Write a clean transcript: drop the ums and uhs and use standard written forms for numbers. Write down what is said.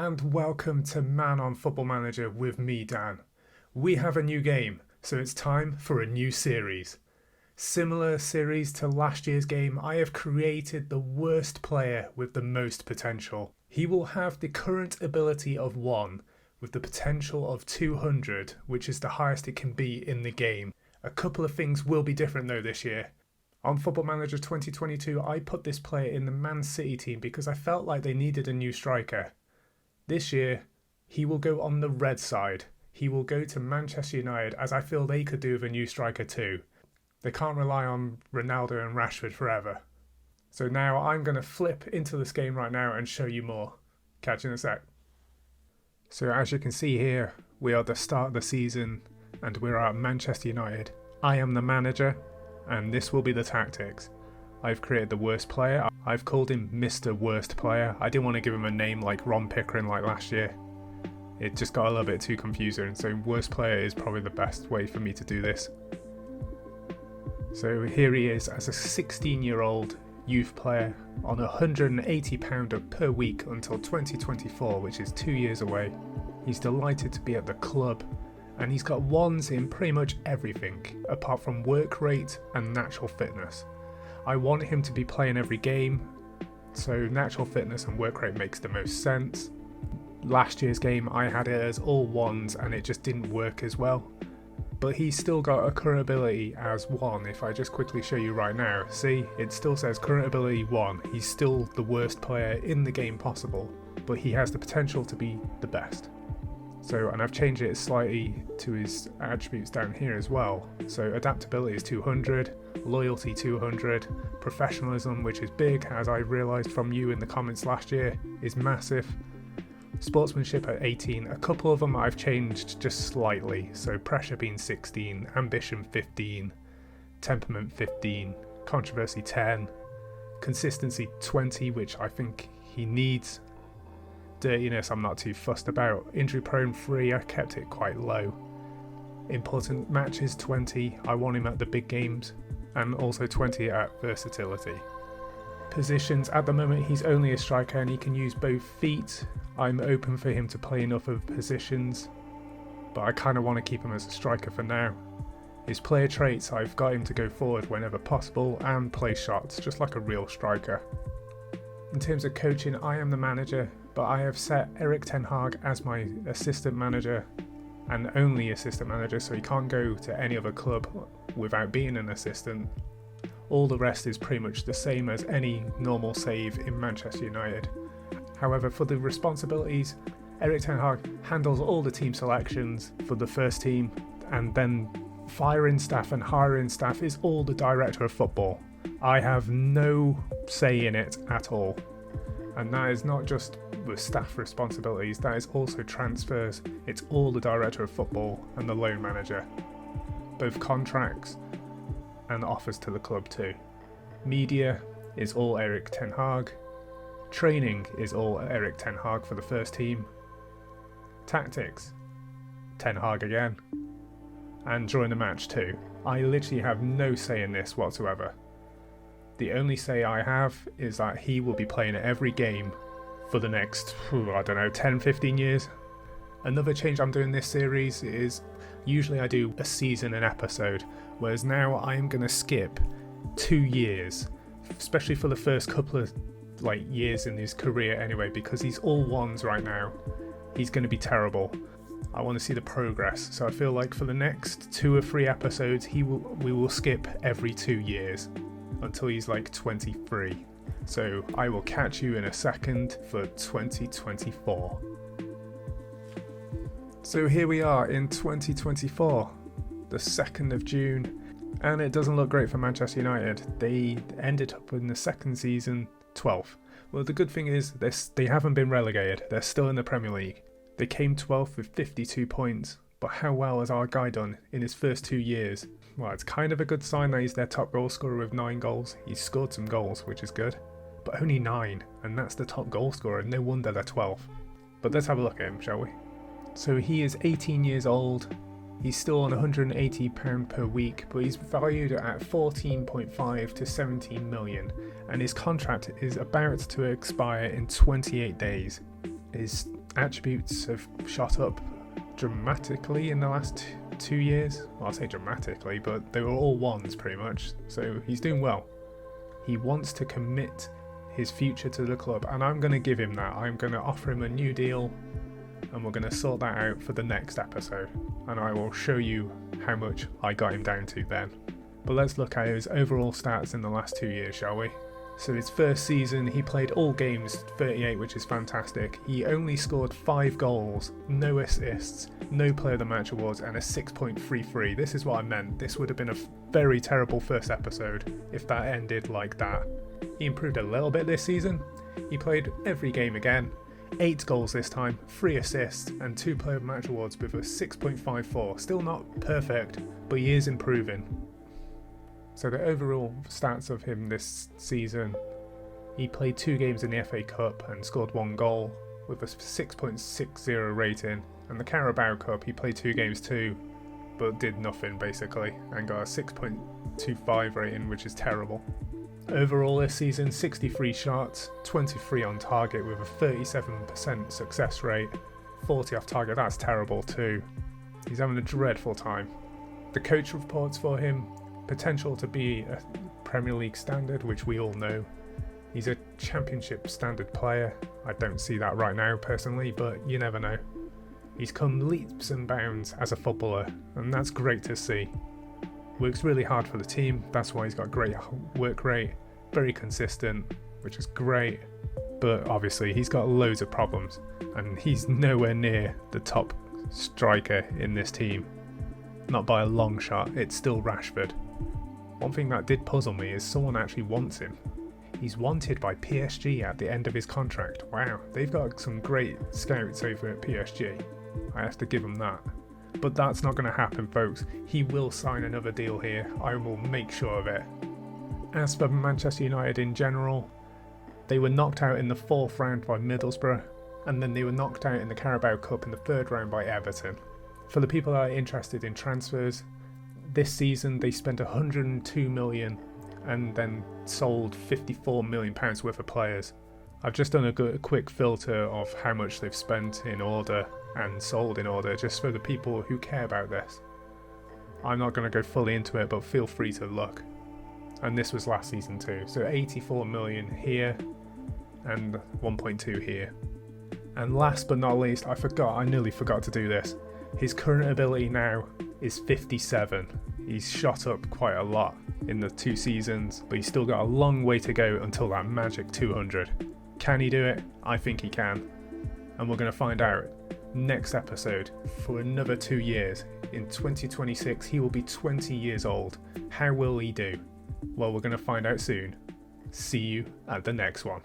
and welcome to Man on Football Manager with me, Dan. We have a new game, so it's time for a new series. Similar series to last year's game, I have created the worst player with the most potential. He will have the current ability of 1 with the potential of 200, which is the highest it can be in the game. A couple of things will be different though this year. On Football Manager 2022, I put this player in the Man City team because I felt like they needed a new striker. This year, he will go on the red side. He will go to Manchester United, as I feel they could do with a new striker too. They can't rely on Ronaldo and Rashford forever. So now I'm going to flip into this game right now and show you more. Catch you in a sec. So as you can see here, we are at the start of the season and we're at Manchester United. I am the manager and this will be the tactics. I've created the worst player. I've called him Mr. Worst Player. I didn't want to give him a name like Ron Pickering like last year. It just got a little bit too confusing, so worst player is probably the best way for me to do this. So here he is as a 16-year-old youth player on £180 per week until 2024, which is 2 years away. He's delighted to be at the club and he's got ones in pretty much everything apart from work rate and natural fitness. I want him to be playing every game, so natural fitness and work rate makes the most sense. Last year's game I had it as all ones and it just didn't work as well. But he's still got a current ability as 1. If I just quickly show you right now, see, it still says current ability 1. He's still the worst player in the game possible, but he has the potential to be the best. So, and I've changed it slightly to his attributes down here as well. So adaptability is 200, loyalty 200, professionalism, which is big, as I realised from you in the comments last year, is massive. Sportsmanship at 18, a couple of them I've changed just slightly, so pressure being 16, ambition 15, temperament 15, controversy 10, consistency 20, which I think he needs. Dirtiness I'm not too fussed about. Injury prone 3, I kept it quite low. Important matches 20, I want him at the big games, and also 20 at versatility. Positions, at the moment he's only a striker and he can use both feet. I'm open for him to play in other positions, but I kind of want to keep him as a striker for now. His player traits, I've got him to go forward whenever possible and play shots, just like a real striker. In terms of coaching, I am the manager, but I have set Erik ten Hag as my assistant manager and only assistant manager, so he can't go to any other club without being an assistant. All the rest is pretty much the same as any normal save in Manchester United. However, for the responsibilities, Erik ten Hag handles all the team selections for the first team, and then firing staff and hiring staff is all the director of football. I have no say in it at all. And that is not just with staff responsibilities, that is also transfers. It's all the director of football and the loan manager. Both contracts and offers to the club too. Media is all Erik ten Hag. Training is all Erik ten Hag for the first team. Tactics, ten Hag again. And during the match too. I literally have no say in this whatsoever. The only say I have is that he will be playing every game for the next, 10-15 years. Another change I'm doing this series is usually I do a season an episode, whereas now I am going to skip 2 years, especially for the first couple of years in his career anyway, because he's all ones right now. He's going to be terrible. I want to see the progress, so I feel like for the next 2 or 3 episodes we will skip every 2 years until he's 23. So I will catch you in a second for 2024. So here we are in 2024, the 2nd of June, and it doesn't look great for Manchester United. They ended up in the second season 12th. Well, the good thing is they haven't been relegated. They're still in the Premier League. They came 12th with 52 points, but how well has our guy done in his first 2 years? Well, it's kind of a good sign that he's their top goal scorer with 9 goals. He's scored some goals, which is good, but only 9, and that's the top goal scorer. No wonder they're 12th. But let's have a look at him, shall we? So he is 18 years old. He's still on £180 per week, but he's valued at 14.5 to 17 million, and his contract is about to expire in 28 days. His attributes have shot up dramatically in the last 2 years. Well, I'll say dramatically, but they were all ones pretty much. So he's doing well. He wants to commit his future to the club, and I'm going to give him that. I'm going to offer him a new deal, and we're going to sort that out for the next episode, and I will show you how much I got him down to then. But let's look at his overall stats in the last 2 years, shall we? So his first season, he played all games, 38, which is fantastic. He only scored 5 goals, no assists, no player of the match awards, and a 6.33. This is what I meant. This would have been a very terrible first episode if that ended like that. He improved a little bit this season. He played every game again. 8 goals this time, 3 assists, and 2 player of the match awards with a 6.54. Still not perfect, but he is improving. So the overall stats of him this season, he played 2 games in the FA Cup and scored 1 goal with a 6.60 rating, and the Carabao Cup he played 2 games too, but did nothing basically, and got a 6.25 rating, which is terrible. Overall this season, 63 shots, 23 on target with a 37% success rate, 40 off target, that's terrible too. He's having a dreadful time. The coach reports for him, potential to be a Premier League standard, which we all know. He's a Championship standard player. I don't see that right now personally, but you never know. He's come leaps and bounds as a footballer, and that's great to see. Works really hard for the team, that's why he's got great work rate, very consistent, which is great, but obviously he's got loads of problems, and he's nowhere near the top striker in this team. Not by a long shot, it's still Rashford. One thing that did puzzle me is someone actually wants him. He's wanted by PSG at the end of his contract. Wow, they've got some great scouts over at PSG. I have to give them that. But that's not going to happen, folks. He will sign another deal here. I will make sure of it. As for Manchester United in general, they were knocked out in the 4th round by Middlesbrough, and then they were knocked out in the Carabao Cup in the 3rd round by Everton. For the people that are interested in transfers, this season they spent 102 million and then sold 54 million pounds worth of players. I've just done a quick filter of how much they've spent in order and sold in order, just for the people who care about this. I'm not going to go fully into it, but feel free to look. And this was last season too, so 84 million here and 1.2 here. And last but not least, I nearly forgot to do this. His current ability now is 57. He's shot up quite a lot in the 2 seasons, but he's still got a long way to go until that magic 200. Can he do it? I think he can. And we're going to find out next episode. For another 2 years. In 2026, he will be 20 years old. How will he do? Well, we're going to find out soon. See you at the next one.